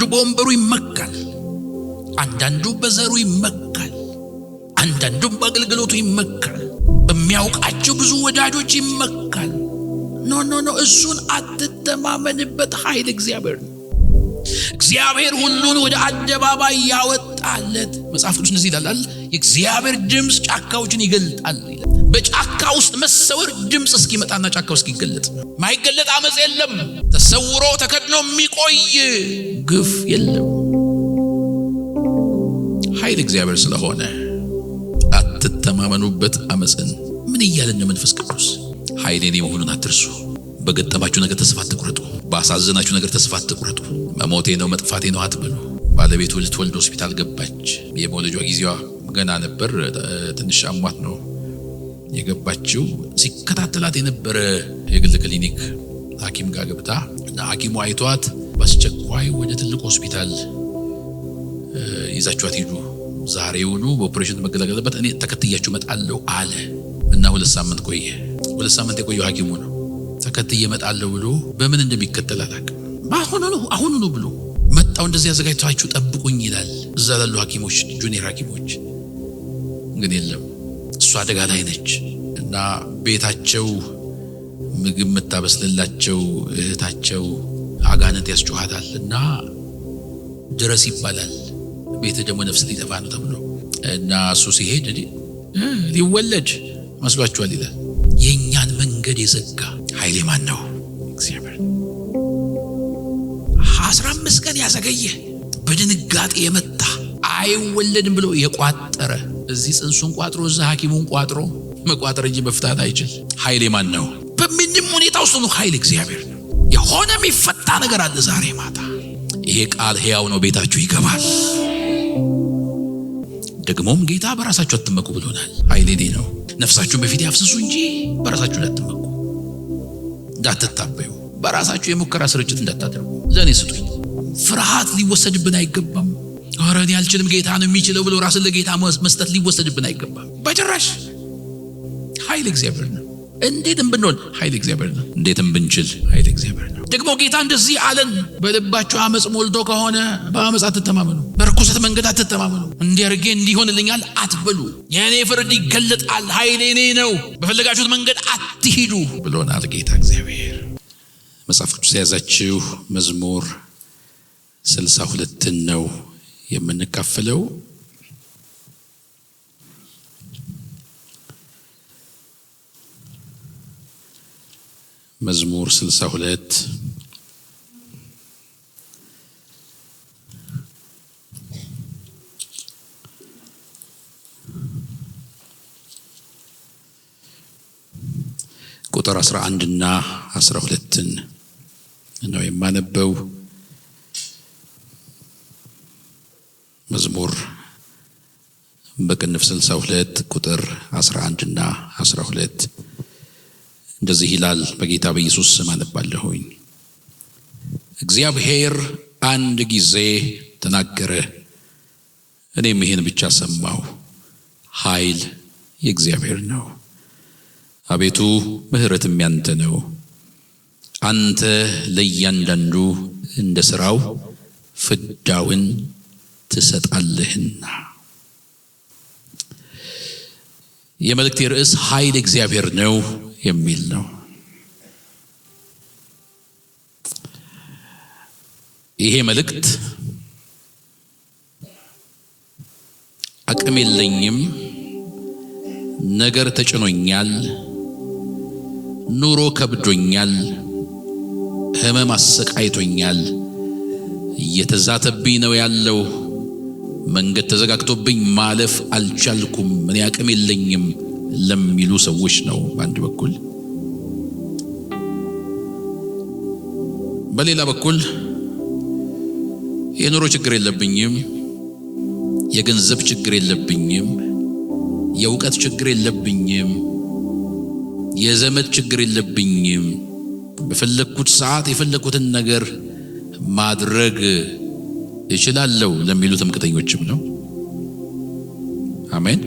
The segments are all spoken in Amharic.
በወንበሩ ይመካል፣ አንዳንዱ በዘሩ ይመካል፣ አንዳንዱም በአገልግሎቱ ይመካል፣ በሚያውቃቸው ብዙ ወዳጆች ይመካል። ኖ እሱን አትተማመንበት። ኃይል እግዚአብሔር ነው። እግዚአብሔር ሁሉን ወደ አደባባይ ያወጣለት። መጽሐፍ ቅዱስ እንደዚህ ይላል፣ የእግዚአብሔር ድምጽ ጫካዎችን ይገልጣል። በጫካ ውስጥ መሰወር ድምጽ እስኪመጣና ጫካው እስኪገለጥ ማይገለጥ አመጽ የለም። ተሰውሮ ተከድኖ የሚቆይ ግፍ የለም። ኃይል እግዚአብሔር ስለሆነ አትተማመኑበት። አመጽን ምን እያለን ነው? መንፈስ ቅዱስ ኃይል የኔ መሆኑን አትርሱ። በገጠማችሁ ነገር ተስፋ አትቁረጡ። ባሳዘናችሁ ነገር ተስፋ አትቁረጡ። መሞቴ ነው መጥፋቴ ነው አትበሉ። ባለቤቱ ልትወልድ ሆስፒታል ገባች። የመውለጇ ጊዜዋ ገና ነበር። ትንሽ አሟት ነው የገባችው። ሲከታተላት የነበረ የግል ክሊኒክ ሐኪም ጋር ገብታ እና ሐኪሙ አይቷት በአስቸኳይ ወደ ትልቅ ሆስፒታል ይዛችኋት ሂዱ፣ ዛሬውኑ በኦፕሬሽን መገለገልበት እኔ ተከትያችሁ መጣለሁ አለ እና 2 ሳምንት ቆየ። 2 ሳምንት የቆየው ሐኪሙ ነው። ተከትዬ መጣለሁ ብሎ በምን እንደሚከተል አላውቅም። አሁኑ ነው ብሎ መጣው። እንደዚህ ያዘጋጅታችሁ ጠብቁኝ ይላል። እዛ ላሉ ሐኪሞች ጁኒየር ሐኪሞች ግን የለም፣ እሷ አደጋ ላይ ነች እና ቤታቸው ምግብ መታበስልላቸው እህታቸው አጋንንት ያስጮሃታል እና ድረስ ይባላል። ቤት ደግሞ ነፍስ ሊጠፋ ነው ተብሎ እና እሱ ሲሄድ ሊወለድ መስሏቸዋል ይላል። የኛን መንገድ የዘጋ ኃይሌ ማን ነው? እግዚአብሔር። 15 ቀን ያዘገየ በድንጋጤ የመታ አይወለድም ብሎ የቋጠረ እዚህ ጽንሱን ቋጥሮ እዛ ሐኪሙን ቋጥሮ መቋጠር እንጂ መፍታት አይችል። ኃይሌ ማን ነው? በምንም ሁኔታ ውስጥ ነው ኃይል እግዚአብሔር ነው። የሆነ የሚፈታ ነገር አለ ዛሬ ማታ። ይሄ ቃል ሕያው ነው፣ ቤታችሁ ይገባል። ደግሞም ጌታ በራሳችሁ አትመኩ ብሎናል። ኃይል እኔ ነው። ነፍሳችሁን በፊት ያፍስሱ እንጂ በራሳችሁ አትመኩ። እንዳትታበዩ፣ በራሳችሁ የሙከራ ስርጭት እንዳታደርጉ። ለኔ ስጡኝ። ፍርሃት ሊወሰድብን አይገባም። ኧረ እኔ አልችልም ጌታ ነው የሚችለው ብሎ ራስን ለጌታ መስጠት ሊወሰድብን አይገባም በጭራሽ። ኃይል እግዚአብሔር ነው። እንዴትም ብንሆን ኃይል እግዚአብሔር ነው። እንዴትም ብንችል ኃይል እግዚአብሔር ነው። ደግሞ ጌታ እንደዚህ አለን፣ በልባችሁ አመጽ ሞልቶ ከሆነ በአመጽ አትተማመኑ፣ በርኩሰት መንገድ አትተማመኑ። እንዲያርጌ እንዲሆንልኛል አትበሉ። የኔ ፍርድ ይገለጣል፣ ኃይል እኔ ነው፣ በፈለጋችሁት መንገድ አትሂዱ ብሎናል ጌታ እግዚአብሔር። መጽሐፍ ቅዱስ የያዛችሁ መዝሙር 62 ነው የምንካፈለው። መዝሙር 62 ቁጥር 11 እና 12 ነው የማነበው። መዝሙር በቅንፍ 62 ቁጥር 11 እና 12 እንደዚህ ይላል። በጌታ በኢየሱስ ስም አነባለሁኝ። እግዚአብሔር አንድ ጊዜ ተናገረ፣ እኔም ይሄን ብቻ ሰማሁ። ኃይል የእግዚአብሔር ነው፣ አቤቱ ምሕረትም ያንተ ነው። አንተ ለእያንዳንዱ እንደ ሥራው ፍዳውን ትሰጣለህና። የመልእክቴ ርዕስ ኃይል እግዚአብሔር ነው የሚል ነው። ይሄ መልእክት አቅም የለኝም፣ ነገር ተጭኖኛል፣ ኑሮ ከብዶኛል፣ ህመም አሰቃይቶኛል፣ እየተዛተብኝ ነው ያለው፣ መንገድ ተዘጋግቶብኝ ማለፍ አልቻልኩም፣ እኔ አቅም የለኝም ለሚሉ ሰዎች ነው በአንድ በኩል። በሌላ በኩል የኑሮ ችግር የለብኝም፣ የገንዘብ ችግር የለብኝም፣ የእውቀት ችግር የለብኝም፣ የዘመድ ችግር የለብኝም፣ በፈለኩት ሰዓት የፈለኩትን ነገር ማድረግ እችላለሁ ለሚሉ ትምክህተኞችም ነው። አሜን።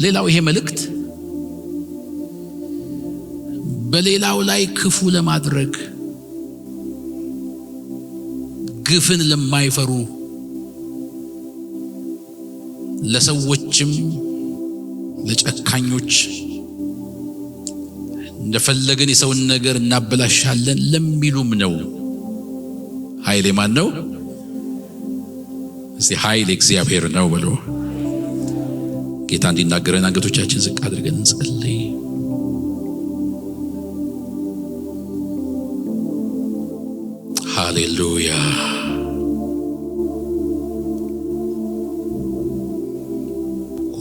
ሌላው ይሄ መልእክት በሌላው ላይ ክፉ ለማድረግ ግፍን ለማይፈሩ ለሰዎችም ለጨካኞች እንደፈለገን የሰውን ነገር እናበላሻለን ለሚሉም ነው። ኃይሌ ማን ነው? እስቲ ኃይሌ እግዚአብሔር ነው ብሎ ጌታ እንዲናገረን አንገቶቻችን ዝቅ አድርገን እንጸልይ። ሃሌሉያ።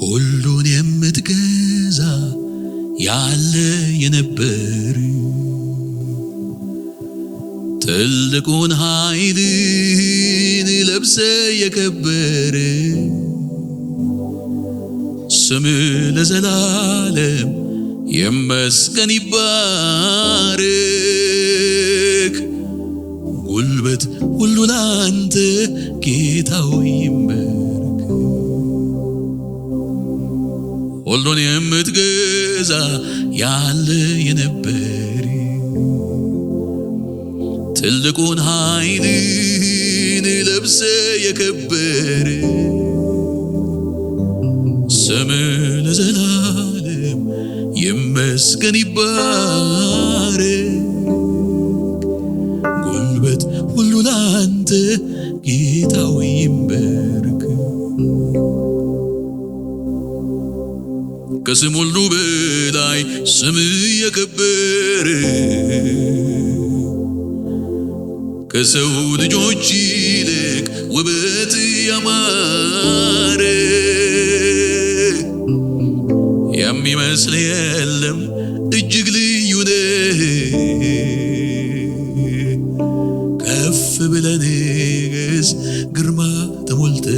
ሁሉን የምትገዛ ያለ የነበር ትልቁን ኃይልን ለብሰ የከበር ስም ለዘላለም ይመስገን ይባረክ። ጉልበት ሁሉ ላንተ ጌታ ሆይ ይንበረክ። ሁሉን የምትገዛ ያለ የነበር ትልቁን ኃይልን ለብሰ የከበር ስም ለዘላለም ይመስገን ይባረክ። ጉልበት ሁሉ ላንተ ጌታ ሆይ ይንበረክ። ከስም ሁሉ በላይ ስም የከበረ ከሰው ልጆች ይልቅ ውበት ያማረ የሚመስል የለም እጅግ ልዩ ነህ። ከፍ ብለን ንገስ ግርማ ተሞልተ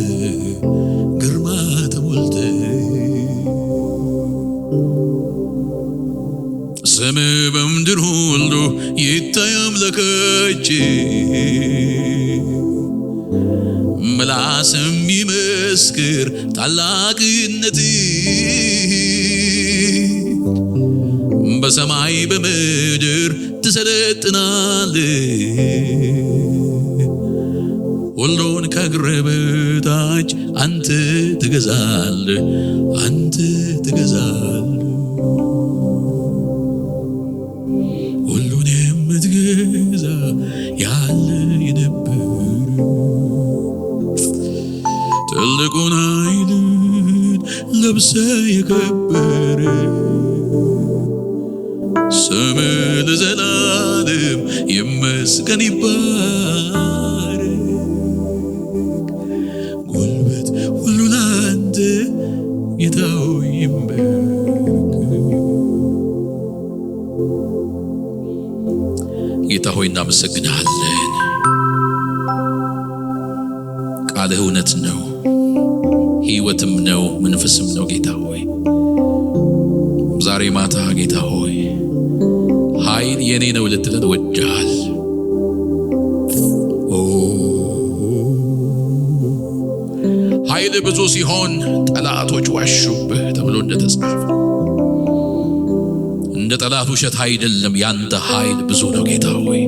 ግርማ ተሞልተ ስም በምድር ሁሉ ይታይ አምላካችን ምላስም ይመስክር ታላቅነት በሰማይ በምድር ትሰለጥናል ሁሉን ከእግርህ በታች አንተ ትገዛለህ አንተ ትገዛለህ ሁሉን የምትገዛ ያለ የነበር ትልቁን ኃይልን ለብሰ የከበረ ስም ለዘላለም ይመስገን ይባረክ ጉልበት ሁሉ ላንተ ጌታ ሆይ ይንበረክ ጌታ ሆይ እናመሰግናለን ቃልህ እውነት ነው ሕይወትም ነው መንፈስም ነው ጌታ ሆይ ዛሬ ማታ ጌታ ሆይ ኃይል የኔ ነው ልትለን ወደሃል ኃይል ብዙ ሲሆን ጠላቶች ዋሹብህ ተብሎ እንደተጻፈ እንደ ጠላት ውሸት አይደለም ያንተ ኃይል ብዙ ነው ጌታ ሆይ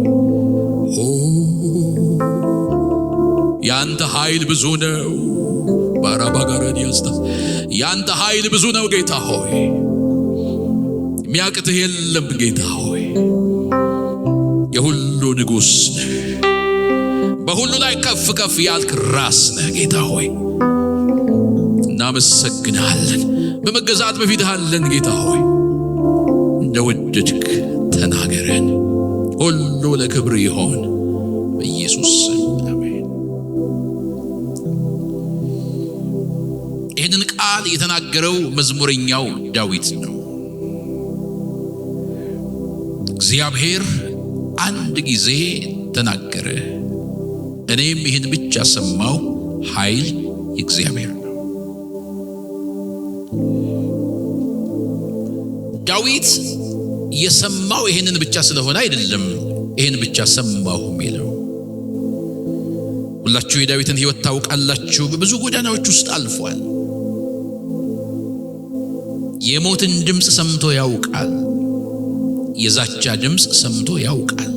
ያንተ ኃይል ብዙ ነው ባራባጋራን ያስታስ ያንተ ኃይል ብዙ ነው ጌታ ሆይ የሚያቅትህ የለም ጌታ ሆይ የሁሉ ንጉሥ ነህ በሁሉ ላይ ከፍ ከፍ ያልክ ራስ ነህ ጌታ ሆይ እናመሰግናለን በመገዛት በፊትህ አለን ጌታ ሆይ እንደወደድክ ተናገረን ሁሉ ለክብር ይሆን በኢየሱስ ስም አሜን። ይህንን ቃል የተናገረው መዝሙረኛው ዳዊት ነው። እግዚአብሔር አንድ ጊዜ ተናገረ እኔም ይህን ብቻ ሰማሁ ኃይል የእግዚአብሔር ነው። ዳዊት የሰማው ይህንን ብቻ ስለሆነ አይደለም ይህን ብቻ ሰማሁ የሚለው። ሁላችሁ የዳዊትን ሕይወት ታውቃላችሁ። በብዙ ጎዳናዎች ውስጥ አልፏል። የሞትን ድምፅ ሰምቶ ያውቃል። የዛቻ ድምፅ ሰምቶ ያውቃል።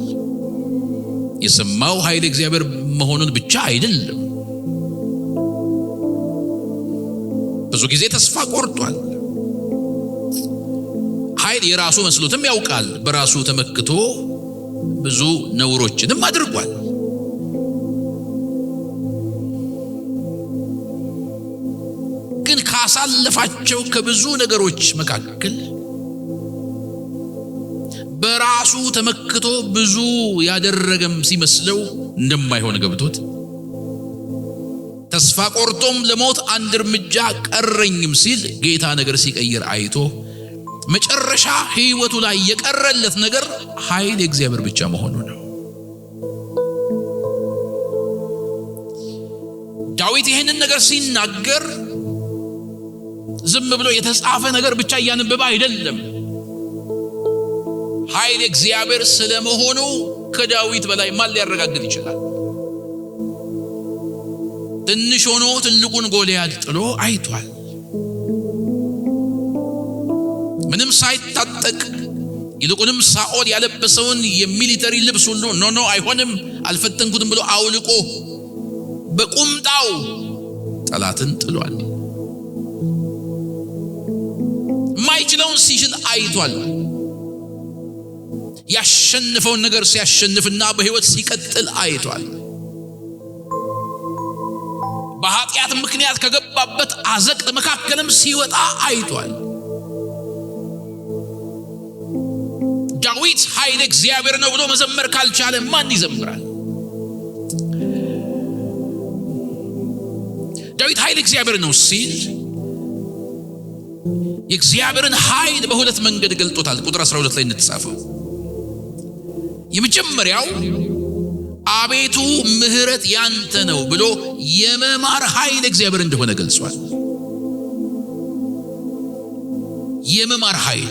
የሰማው ኃይል እግዚአብሔር መሆኑን ብቻ አይደለም። ብዙ ጊዜ ተስፋ ቆርጧል። ኃይል የራሱ መስሎትም ያውቃል። በራሱ ተመክቶ ብዙ ነውሮችንም አድርጓል። ግን ካሳለፋቸው ከብዙ ነገሮች መካከል በራሱ ተመክቶ ብዙ ያደረገም ሲመስለው እንደማይሆን ገብቶት ተስፋ ቆርጦም ለሞት አንድ እርምጃ ቀረኝም ሲል ጌታ ነገር ሲቀይር አይቶ መጨረሻ ህይወቱ ላይ የቀረለት ነገር ኃይል የእግዚአብሔር ብቻ መሆኑ ነው። ዳዊት ይህንን ነገር ሲናገር ዝም ብሎ የተጻፈ ነገር ብቻ እያነበበ አይደለም። ኃይል እግዚአብሔር ስለመሆኑ ከዳዊት በላይ ማን ሊያረጋግጥ ይችላል? ትንሽ ሆኖ ትልቁን ጎልያድ ጥሎ አይቷል። ምንም ሳይታጠቅ ይልቁንም ሳኦል ያለበሰውን የሚሊተሪ ልብስ ሁሉ ኖ አይሆንም አልፈተንኩትም ብሎ አውልቆ በቁምጣው ጠላትን ጥሏል። ማይችለውን ሲችል አይቷል። ያሸነፈውን ነገር ሲያሸንፍና በህይወት ሲቀጥል አይቷል። በኃጢአት ምክንያት ከገባበት አዘቅት መካከልም ሲወጣ አይቷል። ዳዊት ኃይል እግዚአብሔር ነው ብሎ መዘመር ካልቻለ ማን ይዘምራል? ዳዊት ኃይል እግዚአብሔር ነው ሲል የእግዚአብሔርን ኃይል በሁለት መንገድ ገልጦታል። ቁጥር 12 ላይ እንደተጻፈው የመጀመሪያው አቤቱ ምህረት ያንተ ነው ብሎ የመማር ኃይል እግዚአብሔር እንደሆነ ገልጿል። የመማር ኃይል፣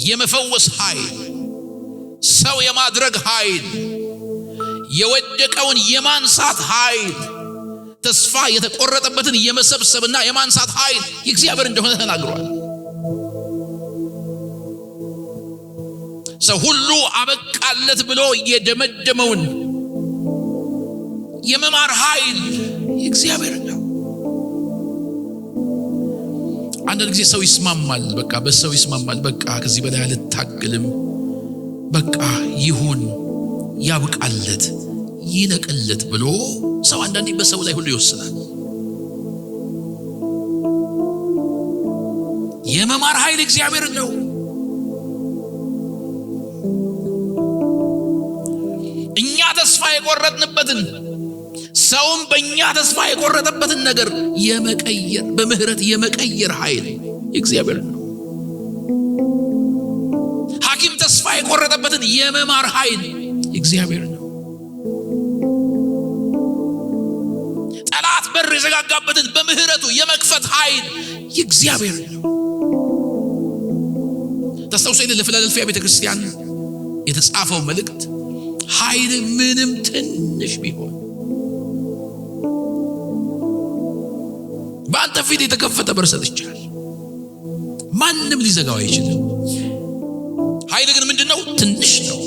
የመፈወስ ኃይል፣ ሰው የማድረግ ኃይል፣ የወደቀውን የማንሳት ኃይል፣ ተስፋ የተቆረጠበትን የመሰብሰብና የማንሳት ኃይል የእግዚአብሔር እንደሆነ ተናግሯል። ሰው ሁሉ አበቃለት ብሎ የደመደመውን የመማር ኃይል የእግዚአብሔር ነው። አንዳንድ ጊዜ ሰው ይስማማል፣ በቃ በሰው ይስማማል፣ በቃ ከዚህ በላይ አልታገልም፣ በቃ ይሁን፣ ያብቃለት፣ ይለቅለት ብሎ ሰው አንዳንዴ በሰው ላይ ሁሉ ይወስናል። የመማር ኃይል እግዚአብሔር ነው። እኛ ተስፋ የቆረጥንበትን ሰውም በእኛ ተስፋ የቆረጠበትን ነገር የመቀየር በምህረት የመቀየር ኃይል እግዚአብሔር ነው። ሐኪም ተስፋ የቆረጠበትን የመማር ኃይል እግዚአብሔር ነው። ጠላት በር የዘጋጋበትን በምህረቱ የመክፈት ኃይል እግዚአብሔር ነው። ተስተውሰኝ ለፊላደልፊያ ቤተክርስቲያን የተጻፈው መልእክት ኃይል ምንም ትንሽ ቢሆን በአንተ ፊት የተከፈተ በር ሰጥቻለሁ፣ ማንም ሊዘጋው አይችልም። ኃይል ግን ምንድነው? ትንሽ ነው።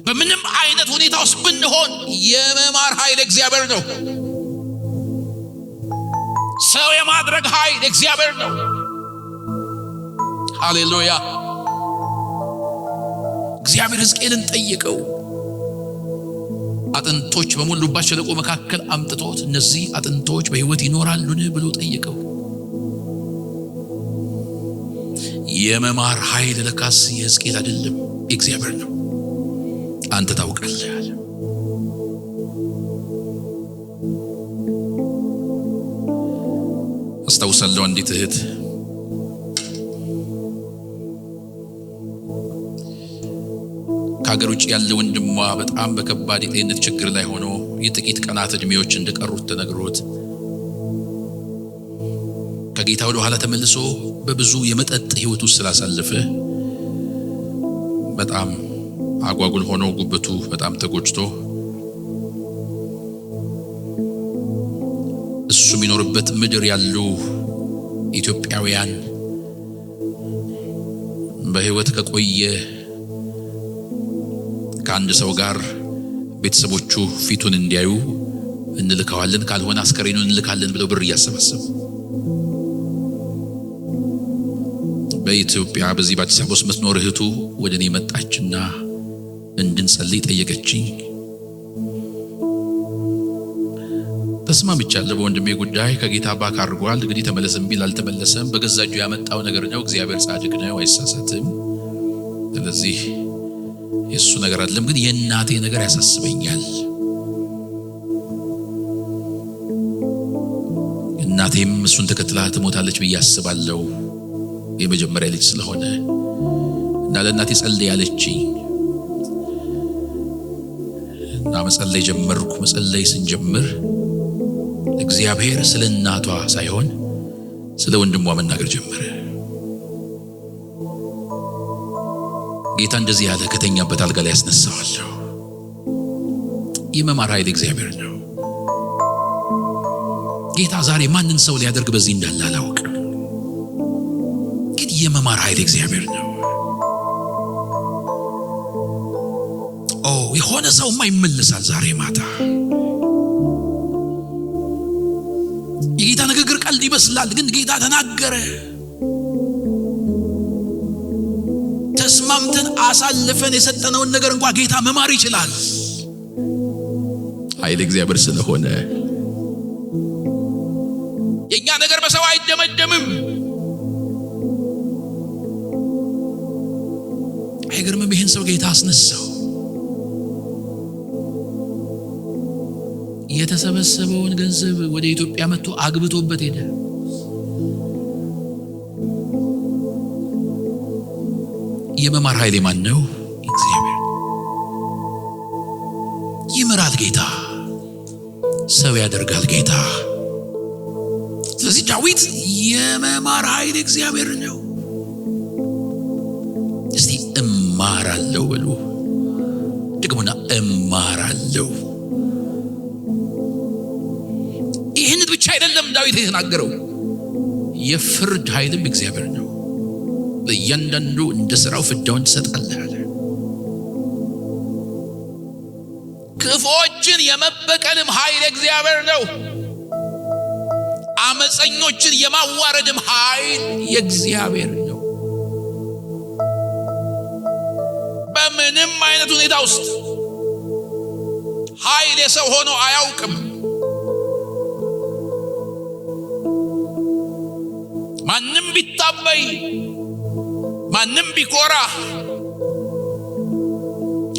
በምንም አይነት ሁኔታ ውስጥ ብንሆን የመማር ኃይል እግዚአብሔር ነው። ሰው የማድረግ ኃይል እግዚአብሔር ነው። ሃሌሉያ። እግዚአብሔር ሕዝቅኤልን ጠየቀው። አጥንቶች በሞሉባት ሸለቆ መካከል አምጥቶት እነዚህ አጥንቶች በሕይወት ይኖራሉን ብሎ ጠየቀው። የመማር ኃይል ለካስ የሕዝቅኤል አይደለም፣ እግዚአብሔር ነው። አንተ ታውቃለህ አለ። አስታውሳለሁ አንዲት እህት ከሀገር ውጭ ያለ ወንድሟ በጣም በከባድ የጤንነት ችግር ላይ ሆኖ የጥቂት ቀናት እድሜዎች እንደቀሩት ተነግሮት ከጌታ ወደ ኋላ ተመልሶ በብዙ የመጠጥ ህይወት ውስጥ ስላሳለፈ በጣም አጓጉል ሆኖ ጉበቱ በጣም ተጎድቶ እሱ የሚኖርበት ምድር ያሉ ኢትዮጵያውያን በህይወት ከቆየ ከአንድ ሰው ጋር ቤተሰቦቹ ፊቱን እንዲያዩ እንልካዋለን፣ ካልሆነ አስከሬኑን እንልካለን ብለው ብር እያሰባሰቡ በኢትዮጵያ በዚህ በአዲስ አበባ ውስጥ የምትኖር እህቱ ወደ እኔ መጣችና እንድንጸልይ ጠየቀችኝ። ተስማምቻለሁ። በወንድሜ ጉዳይ ከጌታ ባክ አድርጓል። እንግዲህ ተመለሰም ቢል አልተመለሰም በገዛ እጁ ያመጣው ነገር ነው። እግዚአብሔር ጻድቅ ነው፣ አይሳሳትም። ስለዚህ የሱ ነገር አይደለም። ግን የእናቴ ነገር ያሳስበኛል። እናቴም እሱን ተከትላ ትሞታለች ብዬ አስባለሁ። የመጀመሪያ ልጅ ስለሆነ እና ለእናቴ ጸልይ ያለችኝ እና መጸለይ ጀመርኩ። መጸለይ ስንጀምር እግዚአብሔር ስለ እናቷ ሳይሆን ስለ ወንድሟ መናገር ጀመረ። ጌታ እንደዚህ ያለ ከተኛበት አልጋ ላይ ያስነሳዋለሁ። የመማር ኃይል እግዚአብሔር ነው። ጌታ ዛሬ ማንን ሰው ሊያደርግ በዚህ እንዳለ አላውቅም፣ ግን የመማር ኃይል እግዚአብሔር ነው። የሆነ ሰውማ ይመለሳል ዛሬ ማታ። የጌታ ንግግር ቀልድ ይመስላል፣ ግን ጌታ ተናገረ። ተስማምተን አሳልፈን የሰጠነውን ነገር እንኳን ጌታ መማር ይችላል። ኃይል እግዚአብሔር ስለሆነ የኛ ነገር በሰው አይደመደምም። አይገርምም? ይህን ሰው ጌታ አስነሳው። የተሰበሰበውን ገንዘብ ወደ ኢትዮጵያ መጥቶ አግብቶበት ሄደ። የመማር ኃይል ማን ነው? እግዚአብሔር። ይመራል ጌታ፣ ሰው ያደርጋል ጌታ። ስለዚህ ዳዊት የመማር ኃይል እግዚአብሔር ነው። እስቲ እማራለሁ በሉ ደግሞና እማራለሁ። ይህን ብቻ አይደለም ዳዊት የተናገረው፣ የፍርድ ኃይልም እግዚአብሔር ነው። ለእያንዳንዱ እንደ ሥራው ፍዳውን ትሰጣለህ አለ። ክፉዎችን የመበቀልም ኃይል እግዚአብሔር ነው። አመፀኞችን የማዋረድም ኃይል የእግዚአብሔር ነው። በምንም አይነት ሁኔታ ውስጥ ኃይል የሰው ሆኖ አያውቅም። ማንም ቢታበይ ማንም ቢኮራ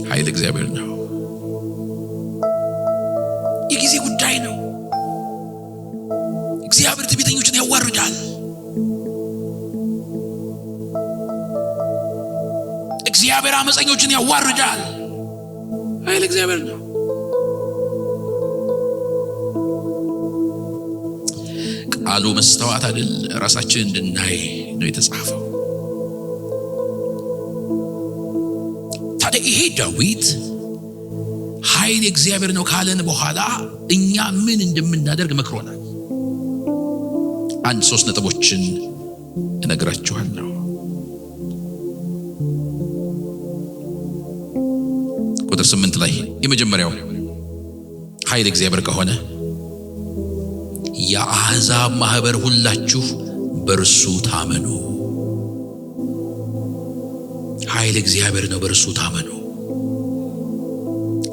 ኃይል እግዚአብሔር ነው። የጊዜ ጉዳይ ነው። እግዚአብሔር ትዕቢተኞችን ያዋርዳል። እግዚአብሔር አመፀኞችን ያዋርዳል። ኃይል እግዚአብሔር ነው። ቃሉ መስተዋት አይደል፣ ራሳችን እንድናይ ነው የተጻፈው። ታዲያ ይሄ ዳዊት ኃይል እግዚአብሔር ነው ካለን በኋላ እኛ ምን እንደምናደርግ መክሮናል። አንድ 3 ነጥቦችን እነግራችኋለሁ። ቁጥር 8 ላይ የመጀመሪያው ኃይል እግዚአብሔር ከሆነ የአሕዛብ ማህበር ሁላችሁ በርሱ ታመኑ። ኃይል እግዚአብሔር ነው፣ በርሱ ታመኑ።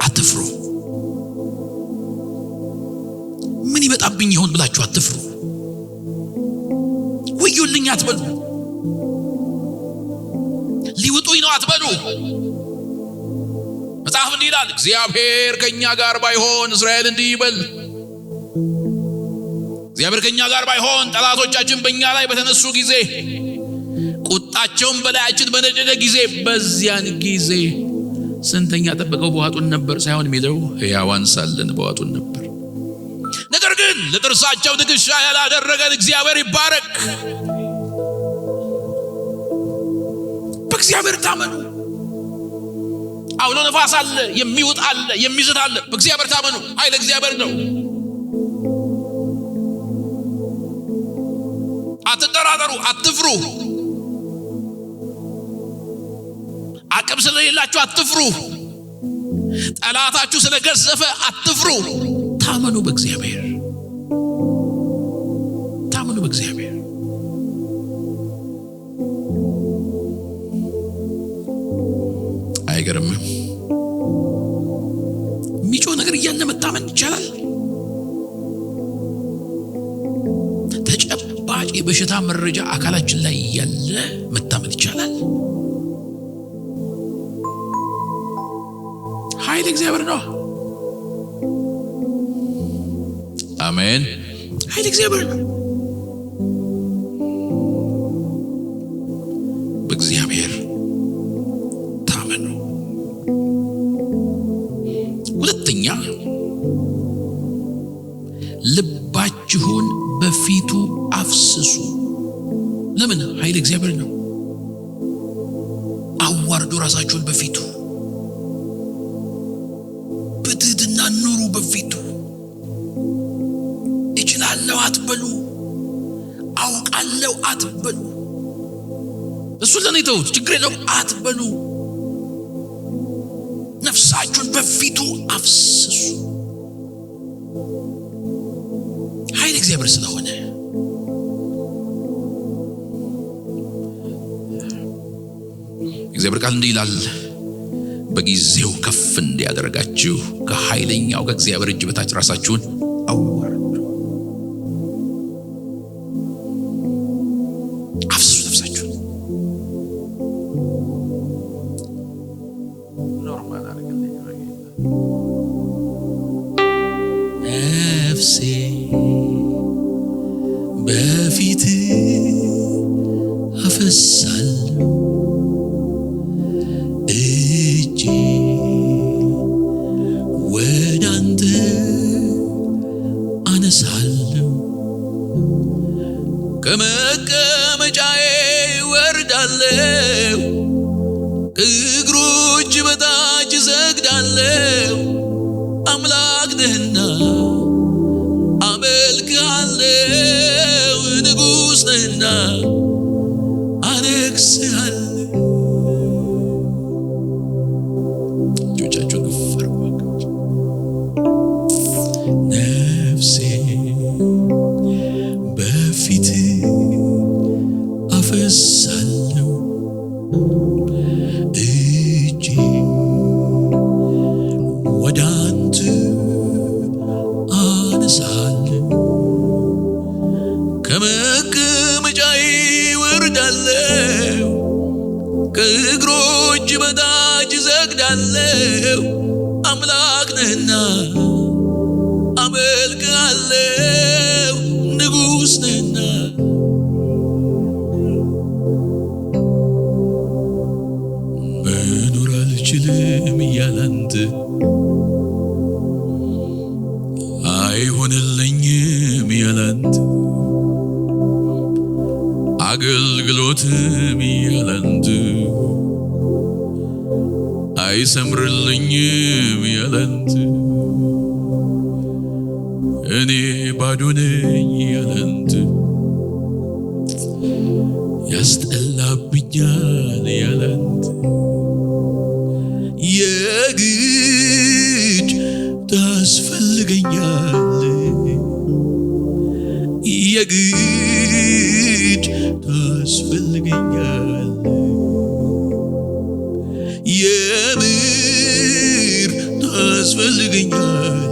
አትፍሩ። ምን ይመጣብኝ ይሆን ብላችሁ አትፍሩ። ወዮልኝ አትበሉ። ሊውጡኝ ነው አትበሉ። መጽሐፍ እንዲህ ይላል፣ እግዚአብሔር ከኛ ጋር ባይሆን እስራኤል እንዲህ ይበል። እግዚአብሔር ከኛ ጋር ባይሆን ጠላቶቻችን በእኛ ላይ በተነሱ ጊዜ፣ ቁጣቸውን በላያችን በነደደ ጊዜ፣ በዚያን ጊዜ ስንተኛ ጠበቀው በዋጡን ነበር ሳይሆን የሚለው ሕያዋን ሳለን በዋጡን ነበር። ነገር ግን ለጥርሳቸው ንክሻ ያላደረገን እግዚአብሔር ይባረክ። በእግዚአብሔር ታመኑ። አውሎ ነፋስ አለ፣ የሚውጥ አለ፣ የሚዝት አለ። በእግዚአብሔር ታመኑ። ኃይል እግዚአብሔር ነው። አትጠራጠሩ፣ አትፍሩ። አቅም ስለሌላችሁ አትፍሩ። ጠላታችሁ ስለገዘፈ አትፍሩ። ታመኑ በእግዚአብሔር። ታመኑ በእግዚአብሔር። አይገርምም? የሚጮህ ነገር እያለ መታመን ይቻላል? ተጨባጭ የበሽታ መረጃ አካላችን ላይ እያለ መታመን ይቻላል? ኃይል እግዚአብሔር ነው። አሜን። ኃይል እግዚአብሔር ነው። በእግዚአብሔር ታመኑ። ሁለተኛ ልባችሁን በፊቱ አፍስሱ። ለምን? ኃይል እግዚአብሔር ነው። አዋርዱ ራሳችሁን በፊቱ። በትህትና ኑሩ በፊቱ። እችላለሁ አትበሉ። አውቃለሁ አትበሉ። እሱ ለኔ ተውት፣ ችግር የለውም አትበሉ። ነፍሳችሁን በፊቱ አፍስሱ። ኃይል እግዚአብሔር ስለሆነ እግዚአብሔር ቃል እንዲህ ይላል፣ በጊዜው ከፍ እንዲያደርጋችሁ ከኃይለኛው ከእግዚአብሔር እጅ በታች ራሳችሁን አዋርዱ። አፍስሱ ነፍሳችሁን። ነፍሴ በፊት አፈሳለሁ፣ እጄ ወደ አንተ አነሳለሁ። ከመቀመጫዬ ወርዳለሁ፣ ከእግሮች በታች እሰግዳለሁ። አምላክ ነህና አመልክሃለሁ፣ ንጉሥ ነህና አነግሥሃለሁ። እጆቻችሁን ከፍ አድርጉ። ነፍሴ በፊት አፈሳለሁ፣ እጄ ወደ አንተ አነሳለሁ። ከመቀመጫዬ ወርዳለሁ፣ ከእግሮች በታች እሰግዳለሁ። አምላክ ነህና አመልክሃለሁ፣ ንጉሥ ነህና መኖር አልችልም ያላንተ፣ አይሆንልኝም ያላንተ፣ አገልግሎትም ያላንተ አይሰምርልኝም ያላንተ፣ እኔ ባዶ ነኝ ያላንተ፣ ያስጠላብኛል ያላንተ፣ የግድ ታስፈልገኛል፣ የግድ ታስፈልገኛል፣ የምር ታስፈልገኛል፣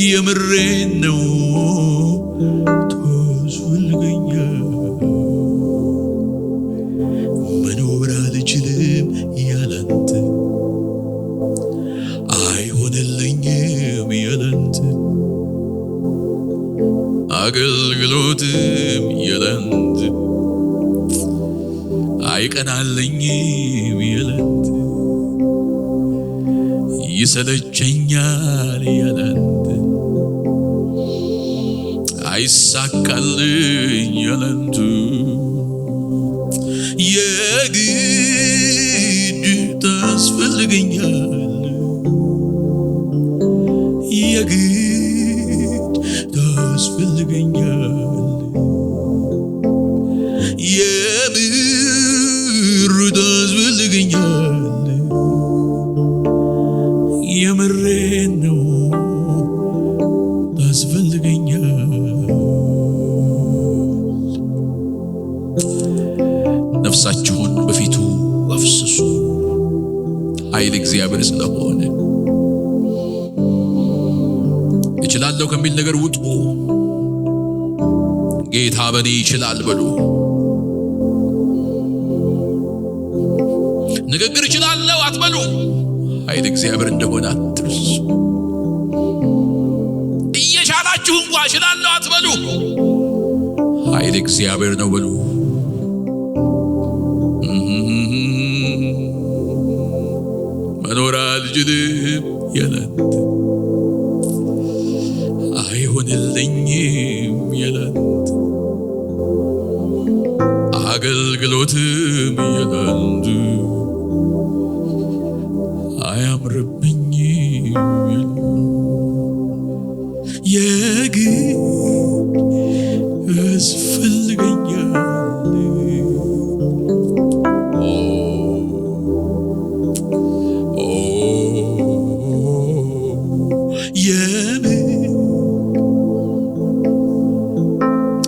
የምሬን ነው ታስፈልገኛል። መኖር አልችልም ያላንተ፣ አይሆንልኝም ያላንተ፣ አገልግሎትም ያላንተ አይቀናልኝም ያላንተ፣ ይሰለቸኛል ያላንተ፣ አይሳካልኝ ያላንተ፣ የግድ ታስፈልገኛል፣ የግድ ታስፈልገኛል፣ የምር ታስፈልገኛል፣ አፍስሱ። ኃይል እግዚአብሔር ስለሆነ እችላለሁ ከሚል ነገር ውጡ። ጌታ በኔ ይችላል በሉ። ንግግር እችላለሁ አትበሉ። ኃይል እግዚአብሔር እንደሆነ አትርሱ። እየቻላችሁ እንኳን እችላለሁ አትበሉ። ኃይል እግዚአብሔር ነው በሉ። መኖር አልችልም ያላንተ አይሆንልኝም ያላንተ አገልግሎትም ያላንተ አያምርብኝም የግድ ያስፈልገኛል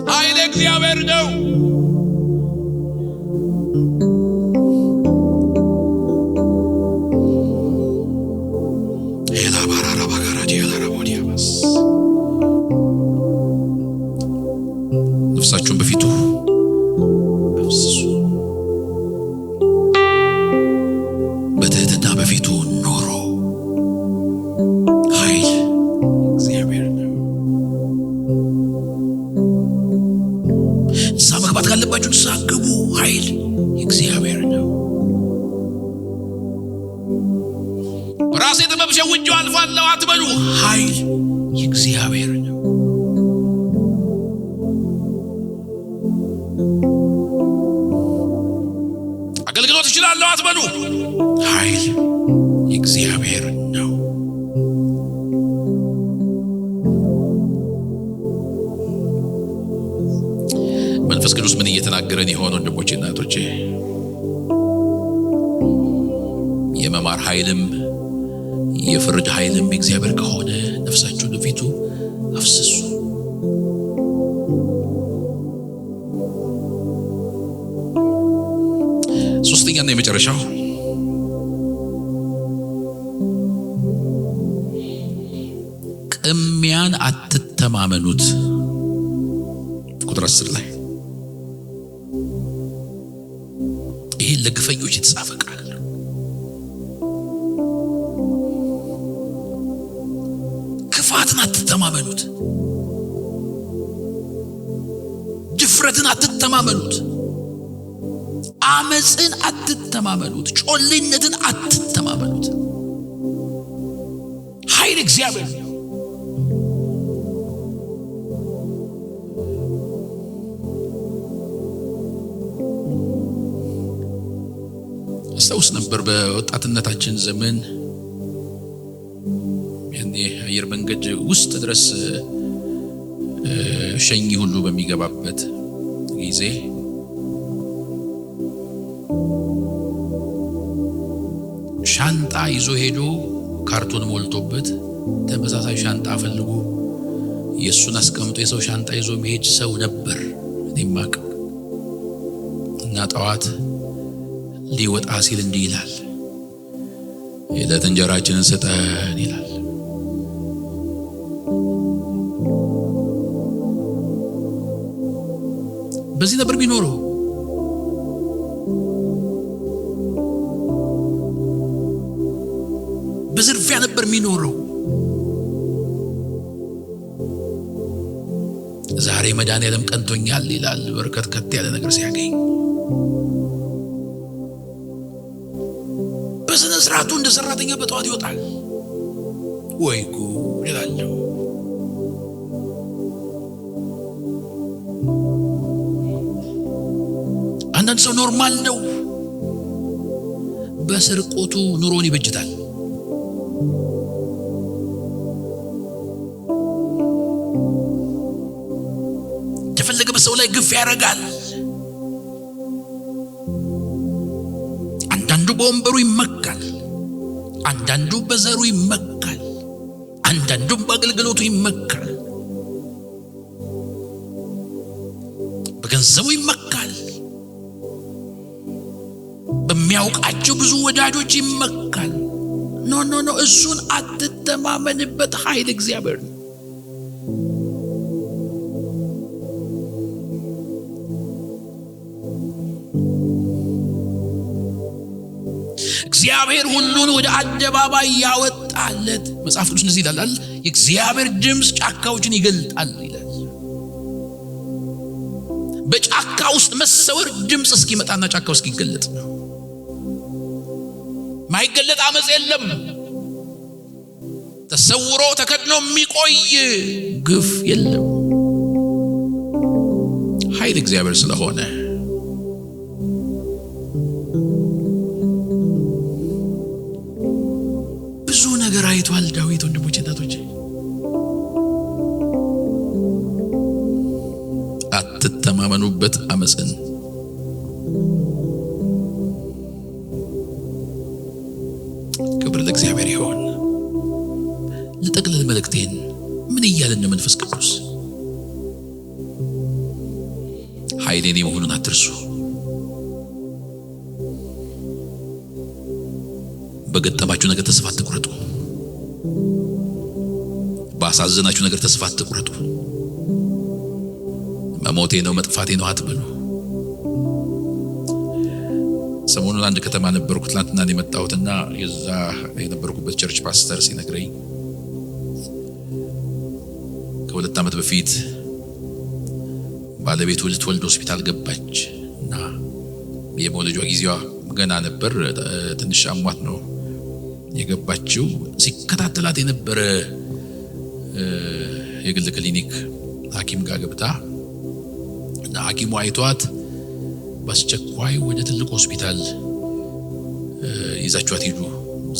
ኃይል እግዚአብሔር ነው። ነፍሳችሁን በፊቱ አፍስሱ። በትህትና በፊቱ ኖሮ ኃይል እግዚአብሔር ነው። ንስሐ መግባት ካለባችሁ ንስሐ ግቡ። ኃይል እግዚአብሔር ነው። ራሴ ጥበብ ሸውጄው አልፋለሁ አትበሉ። ኃይል እግዚአብሔር ነው። አገልግሎት እችላለሁ አትበሉ። ኃይል እግዚአብሔር ነው። መንፈስ ቅዱስ ምን እየተናገረን ይሆን ወንድሞቼ እና እህቶቼ? የመማር ኃይልም የፍርድ ኃይልም እግዚአብሔር ከሆነ ነፍሳችሁን በፊቱ አፍስሱ። ሶስተኛና የመጨረሻው ቅሚያን አትተማመኑት። ቁጥር 10 ላይ ይሄ ለግፈኞች የተጻፈ ቃል ነው። ክፋትን አትተማመኑት። ድፍረትን አትተማመኑት። አመፅን አትተማመኑት። ጮሌነትን አትተማመኑት። ኃይል እግዚአብሔር ነው። አስታውስ ነበር በወጣትነታችን ዘመን የአየር መንገድ ውስጥ ድረስ ሸኝ ሁሉ በሚገባበት ጊዜ ሻንጣ ይዞ ሄዶ ካርቶን ሞልቶበት ተመሳሳይ ሻንጣ ፈልጎ የሱን አስቀምጦ የሰው ሻንጣ ይዞ መሄድ ሰው ነበር እኔማቅ። እና ጠዋት ሊወጣ ሲል እንዲህ ይላል፣ የዕለት እንጀራችንን ስጠን ይላል። በዚህ ነበር ቢኖረው። በዝርፊያ ነበር የሚኖረው። ዛሬ መድኃኒዓለም ቀንቶኛል ይላል በርከት ከት ያለ ነገር ሲያገኝ። በስነ ስርዓቱ እንደ ሰራተኛ በጠዋት ይወጣል። ወይ ጉድ ይላል። አንዳንድ ሰው ኖርማል ነው፣ በስርቆቱ ኑሮን ይበጅታል። የፈለገ በሰው ላይ ግፍ ያደርጋል። አንዳንዱ በወንበሩ ይመካል፣ አንዳንዱ በዘሩ ይመካል፣ አንዳንዱ በአገልግሎቱ ይመካል፣ በገንዘቡ ይመካል። በሚያውቃቸው ብዙ ወዳጆች ይመካል። ኖ እሱን አትተማመንበት። ኃይል እግዚአብሔር ነው። እግዚአብሔር ሁሉን ወደ አደባባይ ያወጣለት። መጽሐፍ ቅዱስ እንደዚህ ይላል፣ የእግዚአብሔር ድምፅ ጫካዎችን ይገልጣል ይላል። በጫካ ውስጥ መሰወር ድምፅ እስኪመጣና ጫካው እስኪገለጥ ነው። ማይገለጥ አመጽ የለም። ተሰውሮ ተከድኖ የሚቆይ ግፍ የለም። ኃይል እግዚአብሔር ስለሆነ ብዙ ነገር አይቷል ዳዊት። ወንድሞቼ እናቶቼ፣ አትተማመኑበት አመጽን። ክብር ለእግዚአብሔር ይሁን። ለጠቅለል መልእክቴን ምን እያለን ነው? መንፈስ ቅዱስ ኃይሌ መሆኑን አትርሱ። በገጠማችሁ ነገር ተስፋ አትቁረጡ። ባሳዘናችሁ ነገር ተስፋ አትቁረጡ። መሞቴ ነው መጥፋቴ ነው አትበሉ። ሰሞኑን አንድ ከተማ ነበርኩ። ትናንትና ነው የመጣሁትና የዛ የነበርኩበት ቸርች ፓስተር ሲነግረኝ ከ2 ዓመት በፊት ባለቤቱ ልትወልድ ሆስፒታል ገባች እና የመውለጇ ጊዜዋ ገና ነበር። ትንሽ አሟት ነው የገባችው። ሲከታተላት የነበረ የግል ክሊኒክ ሐኪም ጋር ገብታ እና ሐኪሙ አይቷት በአስቸኳይ ወደ ትልቅ ሆስፒታል ይዛችኋት ሂዱ፣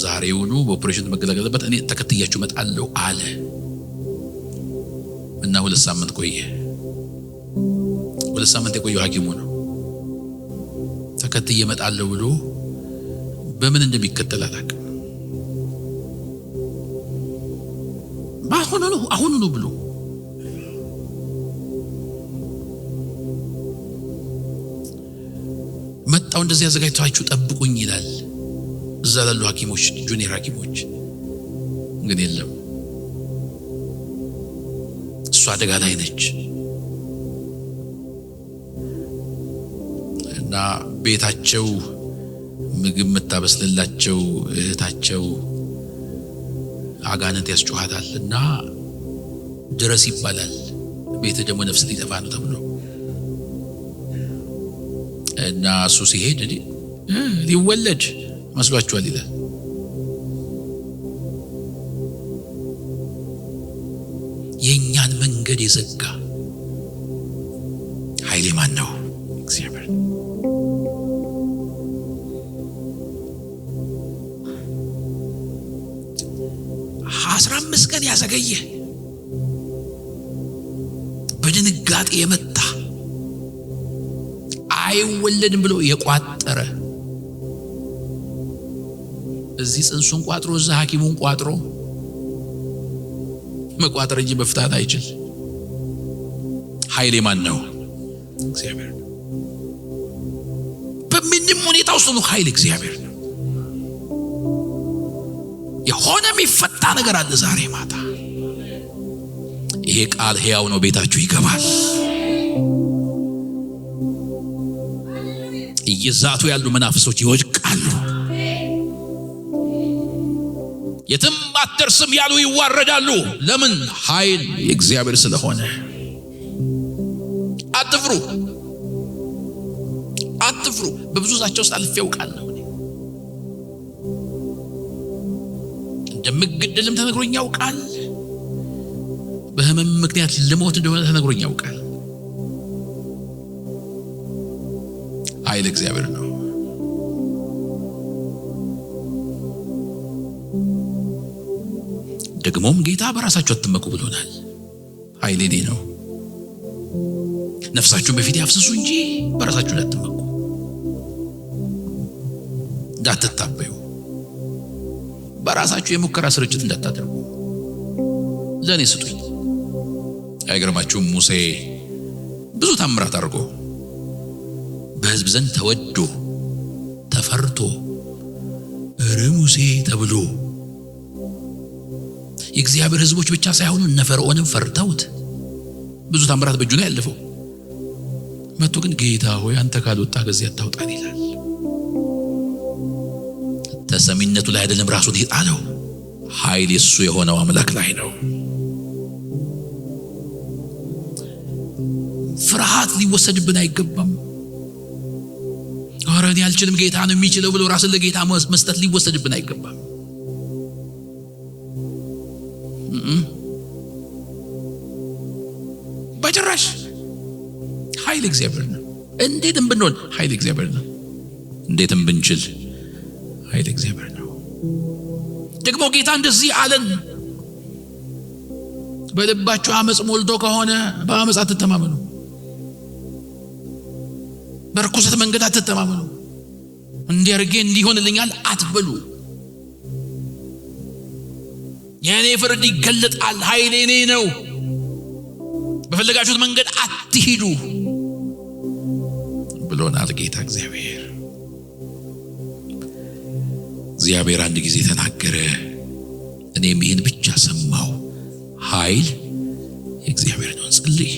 ዛሬውኑ በኦፕሬሽን መገለገልበት እኔ ተከትያችሁ እመጣለሁ አለ እና 2 ሳምንት ቆየ። 2 ሳምንት የቆየው ሐኪሙ ነው። ተከትዬ እመጣለሁ ብሎ በምን እንደሚከተል አላውቅም። አሁኑኑ ብሎ መጣው። እንደዚህ ያዘጋጅታችሁ ጠብቁኝ ይላል እዛ ላሉ ሐኪሞች፣ ጁኒየር ሐኪሞች። ግን የለም፣ እሷ አደጋ ላይ ነች እና ቤታቸው ምግብ የምታበስልላቸው እህታቸው አጋንንት ያስጮሃታል እና ድረስ ይባላል። ቤት ደግሞ ነፍስ ሊጠፋ ነው ተብሎ እና እሱ ሲሄድ ሊወለድ መስሏቸዋል ይላል። የእኛን መንገድ የዘጋ ኃይሌ ማን ነው? እግዚአብሔር። 15 ቀን ያዘገየ በድንጋጤ የመታ አይወለድም ብሎ የቋጠረ እዚህ ጽንሱን ቋጥሮ እዛ ሐኪሙን ቋጥሮ መቋጠር እንጂ መፍታት አይችል። ኃይሌ ማን ነው? እግዚአብሔር። በምንም ሁኔታ ውስጥ ነው ኃይል እግዚአብሔር ነው። የሆነ የሚፈታ ነገር አለ ዛሬ ማታ። ይሄ ቃል ሕያው ነው፣ ቤታችሁ ይገባል። እየዛቱ ያሉ መናፍሶች ይወድቃሉ። የትም አትደርስም ያሉ ይዋረዳሉ። ለምን? ኃይል የእግዚአብሔር ስለሆነ። አትፍሩ፣ አትፍሩ። በብዙ ዛቻ ውስጥ አልፌ ያውቃለሁ። እንደምገደልም ተነግሮኝ ያውቃል። በህመም ምክንያት ልሞት እንደሆነ ተነግሮኝ ያውቃል። ኃይል እግዚአብሔር ነው። ደግሞም ጌታ በራሳችሁ አትመኩ ብሎናል። ኃይል እኔ ነው። ነፍሳችሁን በፊት ያፍስሱ እንጂ በራሳችሁ አትመኩ። እንዳትታበዩ፣ በራሳችሁ የሙከራ ስርጭት እንዳታደርጉ። ለኔ ስጡኝ። አይገርማችሁም? ሙሴ ብዙ ታምራት አድርጎ በሕዝብ ዘንድ ተወዶ ተፈርቶ ሙሴ ተብሎ የእግዚአብሔር ሕዝቦች ብቻ ሳይሆኑ እነ ፈርዖንም ፈርተውት ብዙ ታምራት በእጁ ነው ያለፈው። መጥቶ ግን ጌታ ሆይ አንተ ካልወጣ ከዚህ አታውጣን ይላል። ተሰሚነቱ ላይ አይደለም ራሱን ይጣለው፣ ኃይል የሱ የሆነው አምላክ ላይ ነው። ፍርሃት ሊወሰድብን አይገባም። አረን ያልችልም ጌታ ነው የሚችለው ብሎ ራስን ለጌታ መስጠት ሊወሰድብን አይገባም። በጭራሽ ኃይል እግዚአብሔር ነው። እንዴትም ብንሆን ኃይል እግዚአብሔር ነው። እንዴትም ብንችል ኃይል እግዚአብሔር ነው። ደግሞ ጌታ እንደዚህ አለን፣ በልባችሁ አመጽ ሞልቶ ከሆነ በአመጽ አትተማመኑ፣ በርኩሰት መንገድ አትተማመኑ፣ እንዲያርጌ እንዲሆንልኛል አትበሉ። የኔ ፍርድ ይገለጣል፣ ኃይሌ እኔ ነው፣ በፈለጋችሁት መንገድ አትሂዱ ብሎናል ጌታ እግዚአብሔር። እግዚአብሔር አንድ ጊዜ ተናገረ፣ እኔም ይህን ብቻ ሰማው። ኃይል የእግዚአብሔር ነው። እንጸልይ።